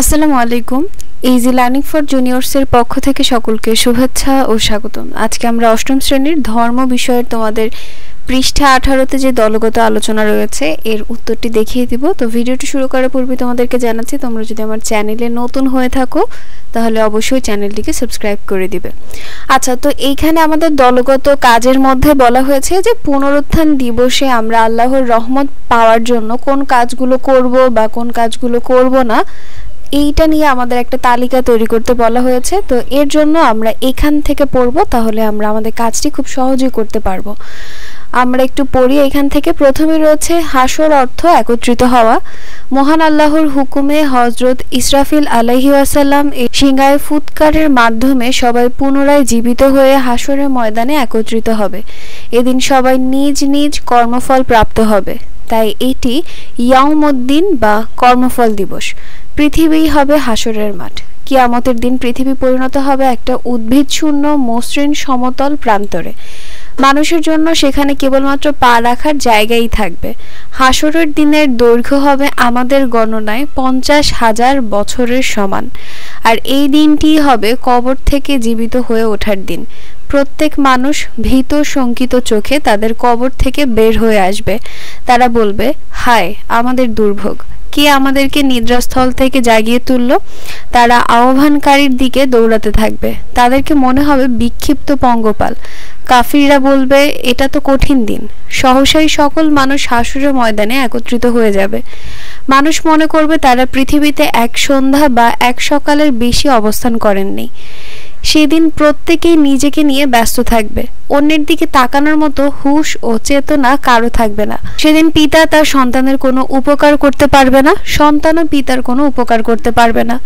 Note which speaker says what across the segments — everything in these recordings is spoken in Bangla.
Speaker 1: আসসালামু আলাইকুম। ইজি লার্নিং ফর জুনিয়র্সের পক্ষ থেকে সকলকে শুভেচ্ছা ও স্বাগতম। আজকে আমরা অষ্টম শ্রেণীর ধর্ম বিষয়ের তোমাদের পৃষ্ঠা 18তে যে দলগত আলোচনা রয়েছে এর উত্তরটি দেখিয়ে দিব। তো ভিডিওটি শুরু করার পূর্বে তোমাদেরকে জানাচ্ছি, তোমরা যদি আমার চ্যানেলে নতুন হয়ে থাকো তাহলে অবশ্যই চ্যানেলটিকে সাবস্ক্রাইব করে দিবে। আচ্ছা, তো এইখানে আমাদের দলগত কাজের মধ্যে বলা হয়েছে যে পুনরুত্থান দিবসে আমরা আল্লাহর রহমত পাওয়ার জন্য কোন কাজগুলো করব বা কোন কাজগুলো করব না, এইটা নিয়ে আমাদের একটা তালিকা তৈরি করতে বলা হয়েছে। তো এর জন্য আমরা এখান থেকে পড়ব, তাহলে আমরা আমাদের কাজটি খুব সহজেই করতে পারবো। আমরা একটু পড়ি এখান থেকে। প্রথমে রয়েছে হাসর অর্থ একত্রিত হওয়া। মহান আল্লাহর হুকুমে হযরত ইসরাফিল আলাইহি ওয়াসাল্লাম এই সিংহায় ফুৎকারের মাধ্যমে সবাই পুনরায় জীবিত হয়ে হাসরের ময়দানে একত্রিত হবে। এদিন সবাই নিজ নিজ কর্মফল প্রাপ্ত হবে, তাই এটি ইয়াউমুদ্দিন বা কর্মফল দিবস। পৃথিবী হবে হাসরের মাঠ। কিয়ামতের দিন পৃথিবী পরিণত হবে একটা উদ্ভিদ শূন্য মসৃণ সমতল প্রান্তরে। মানুষের জন্য সেখানে কেবলমাত্র পা রাখার জায়গাই থাকবে। হাসরের দিনের দৈর্ঘ্য হবে আমাদের গণনায় 50,000 বছরের সমান। আর এই দিনটি হবে কবর থেকে জীবিত হয়ে ওঠার দিন। প্রত্যেক মানুষ ভীত শঙ্কিত চোখে তাদের কবর থেকে বের হয়ে আসবে। তারা বলবে, হায় আমাদের দুর্ভোগ, কে আমাদেরকে নিদ্রাস্থল থেকে জাগিয়ে তুলল। তারা আহ্বানকারীর দিকে দৌড়াতে থাকবে। তাদেরকে মনে হবে বিক্ষিপ্ত পঙ্গপাল। কাফিররা বলবে, এটা তো কঠিন দিন। সহসাই সকল মানুষ হাসরের ময়দানে একত্রিত হয়ে যাবে। মানুষ মনে করবে তারা পৃথিবীতে এক সন্ধ্যা বা এক সকালের বেশি অবস্থান করেননি। সেদিন প্রত্যেকেই নিজেকে নিয়ে ব্যস্ত থাকবে। অন্যের দিকে তাকানোর মতো হুঁশ ও চেতনা কারো থাকবে না। সেদিন পিতা তার সন্তানের কোনো উপকার করতে পারবে না, সন্তানও পিতার কোনো উপকার করতে পারবে না।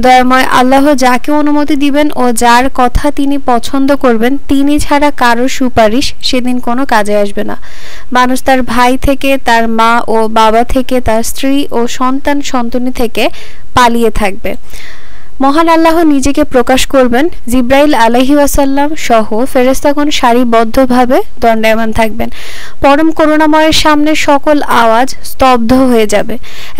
Speaker 1: দয়াময় আল্লাহ যাকে অনুমতি দিবেন ও যার কথা তিনি পছন্দ করবেন, তিনি ছাড়া কারো সুপারিশ সেদিন কোনো কাজে আসবে না। মানুষ তার ভাই থেকে, তার মা ও বাবা থেকে, তার স্ত্রী ও সন্তান সন্ততি থেকে পালিয়ে থাকবে। মহান আল্লাহ নিজেকে প্রকাশ করবেন। জিব্রাইল আলাইহি ওয়াসাল্লাম সহ ফেরেশতাগণ সারিবদ্ধভাবে দণ্ডায়মান থাকবেন। পরম করুণাময়ের সামনে সকল আওয়াজ স্তব্ধ হয়ে যাবে।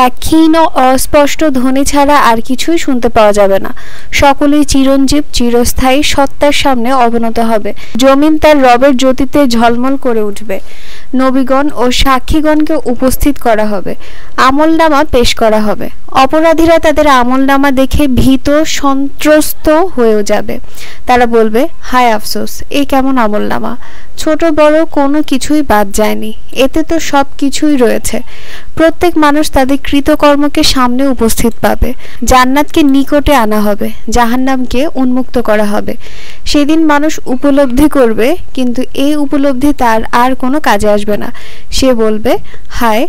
Speaker 1: এক ক্ষীণ অস্পষ্ট ধ্বনি ছাড়া আর কিছুই শুনতে পাওয়া যাবে না। সকলেই চিরঞ্জীব চিরস্থায়ী সত্তার সামনে অবনত হবে। জমিন তার রবের জ্যোতিতে ঝলমল করে উঠবে। নবীগণ ও সাক্ষীগণকে উপস্থিত করা হবে। আমলনামা পেশ করা হবে। অপরাধীরা তাদের আমলনামা দেখে ভীত সন্ত্রস্ত হয়েও যাবে। তারা বলবে, হায় আফসোস, এই কেমন আমলনামা! ছোট বড় কোনো কিছুই বাদ যায়নি, এতে তো সব কিছুই রয়েছে। প্রত্যেক মানুষ তাদের কৃতকর্মকে সামনে উপস্থিত পাবে। জান্নাতকে নিকটে আনা হবে, জাহান্নামকে উন্মুক্ত করা হবে। সেদিন মানুষ উপলব্ধি করবে, কিন্তু এই উপলব্ধি তার আর কোনো কাজে আসবে না। সে বলবে, হায়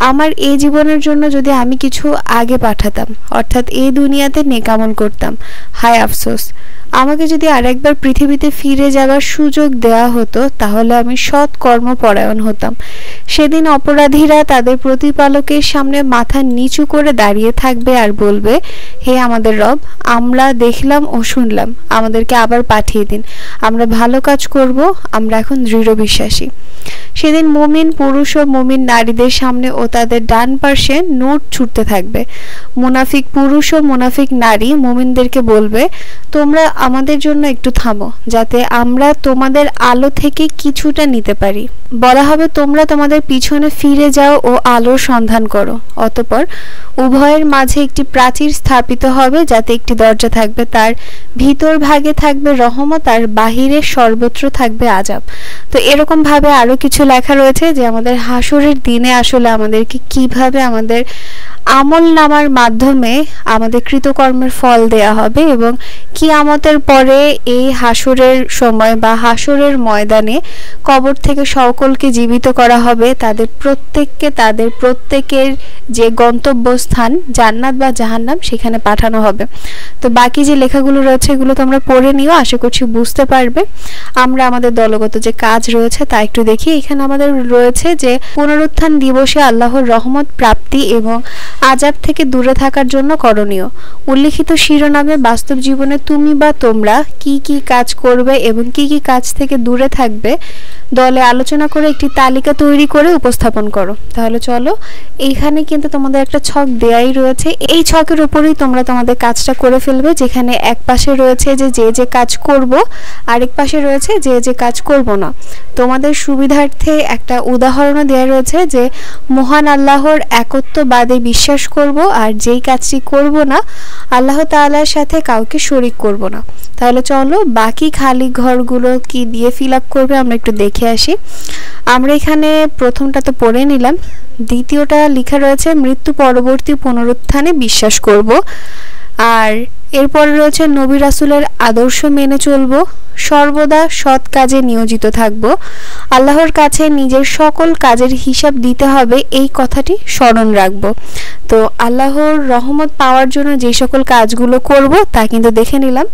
Speaker 1: আমার এই জীবনের জন্য যদি আমি কিছু আগে পাঠাতাম, অর্থাৎ এই দুনিয়াতে নেকামল করতাম। হায় আফসোস, আমাকে যদি আরেকবার পৃথিবীতে ফিরে যাবার সুযোগ দেওয়া হতো তাহলে আমি সৎ কর্মপরায়ণ হতাম। সেদিন অপরাধীরা তাদের প্রতিপালকের সামনে মাথা নিচু করে দাঁড়িয়ে থাকবে আর বলবে, হে আমাদের রব, আমরা দেখলাম ও শুনলাম, আমাদেরকে আবার পাঠিয়ে দিন। আমরা ভালো কাজ করব, আমরা এখন দৃঢ় বিশ্বাসী। সেদিন মুমিন পুরুষ ও মুমিন নারীদের সামনে ও তাদের ডান পাশে নোট ছুটতে থাকবে। মুনাফিক পুরুষ ও মুনাফিক নারী মুমিনদেরকে বলবে, তোমরা আমাদের জন্য একটু থামো, যাতে আমরা তোমাদের আলো থেকে কিছুটা নিতে পারি। বলা হবে, তোমরা তোমাদের পিছনে ফিরে যাও ও আলোর সন্ধান করো। অতঃপর উভয়ের মাঝে একটি প্রাচীর স্থাপিত হবে, যাতে একটি দরজা থাকবে। তার ভিতর ভাগে থাকবে রহমত আর বাহিরে সর্বত্র থাকবে আযাব। তো এরকম ভাবে আরো কিছু লেখা রয়েছে যে আমাদের হাসরের দিনে আসলে আমাদেরকে কিভাবে আমাদের আমল নামার মাধ্যমে আমাদের কৃতকর্মের ফল দেয়া হবে, এবং কিয়ামতের পরে এই হাসরের সময় বা হাসরের ময়দানে কবর থেকে সকলকে জীবিত করা হবে। তাদের প্রত্যেকের যে গন্তব্যস্থান জান্নাত বা জাহান্নাম সেখানে পাঠানো হবে। তো বাকি যে লেখাগুলো রয়েছে এগুলো তোমরা পড়ে নিও, আশা করছি বুঝতে পারবে। আমরা আমাদের দলগত যে কাজ রয়েছে তা একটু দেখি। এখানে আমাদের রয়েছে যে পুনরুত্থান দিবসে আল্লাহর রহমত প্রাপ্তি এবং আযাব থেকে দূরে থাকার জন্য করণীয়। উল্লিখিত শিরোনামে বাস্তব জীবনে তুমি বা তোমরা কি কি কাজ করবে এবং কি কি কাজ থেকে দূরে থাকবে দলে আলোচনা করে একটি তালিকা তৈরি করে উপস্থাপন করো। তাহলে চলো, এইখানে কিন্তু তোমাদের একটা ছক দেয়াই রয়েছে। এই ছকের উপরেই তোমরা তোমাদের কাজটা করে ফেলবে, যেখানে এক পাশে রয়েছে যে যে কাজ করব, আরেক পাশে রয়েছে যে যে কাজ করব না। তোমাদের সুবিধার্থে একটা উদাহরণও দেওয়া রয়েছে যে মহান আল্লাহর একত্ববাদে বিশ্বাস করব, আর যেই কাজটি করব না আল্লাহ তাআলার সাথে কাউকে শরীক করব না। তাহলে চলো, বাকি খালি ঘরগুলো কি দিয়ে ফিল আপ করবে আমরা একটু দেখে আসি। আমরা এখানে প্রথমটা তো পড়ে নিলাম, দ্বিতীয়টা লেখা রয়েছে মৃত্যু পরবর্তী পুনরুত্থানে বিশ্বাস করব, আর এরপর রয়েছে নবী রাসূলের আদর্শ মেনে চলব, সর্বদা সৎ কাজে নিয়োজিত থাকব, আল্লাহর কাছে নিজের সকল কাজের হিসাব দিতে হবে এই কথাটি স্মরণ রাখব। তো আল্লাহর রহমত পাওয়ার জন্য যে সকল কাজগুলো করব তা কিন্তু দেখে নিলাম।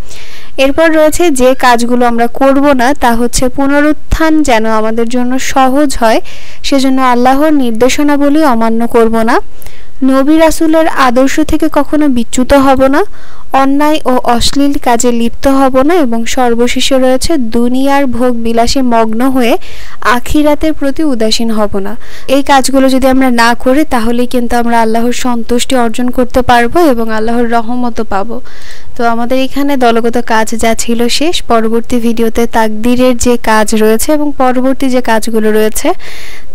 Speaker 1: এরপর রয়েছে যে কাজগুলো আমরা করব না, তা হচ্ছে পুনরুত্থান যেন আমাদের জন্য সহজ হয়, সেজন্য আল্লাহর নির্দেশনাবলী অমান্য করব না, নবী রাসূলের আদর্শ থেকে কখনো বিচ্যুত হব না, অন্যায় ও অশ্লীল কাজে লিপ্ত হব না, এবং সর্বশেষে রয়েছে দুনিয়ার ভোগ বিলাসে মগ্ন হয়ে আখিরাতের প্রতি উদাসীন হব না। এই কাজগুলো যদি আমরা না করি তাহলেই কিন্তু আমরা আল্লাহর সন্তুষ্টি অর্জন করতে পারবো এবং আল্লাহর রহমতও পাবো। তো আমাদের এখানে দলগত কাজ যা ছিল শেষ। পরবর্তী ভিডিওতে তাকদীরের যে কাজ রয়েছে এবং পরবর্তী যে কাজগুলো রয়েছে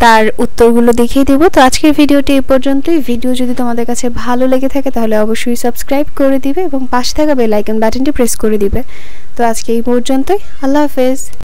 Speaker 1: তার উত্তরগুলো দেখিয়ে দেব। তো আজকের ভিডিওটি এই পর্যন্তই। ভিডিও যদি তোমাদের কাছে ভালো লেগে থাকে তাহলে অবশ্যই সাবস্ক্রাইব করে দিবে এবং পাশে থাকা বেল আইকন বাটনটি প্রেস করে দিবে। তো আজকে এই পর্যন্তই। আল্লাহ হাফেজ।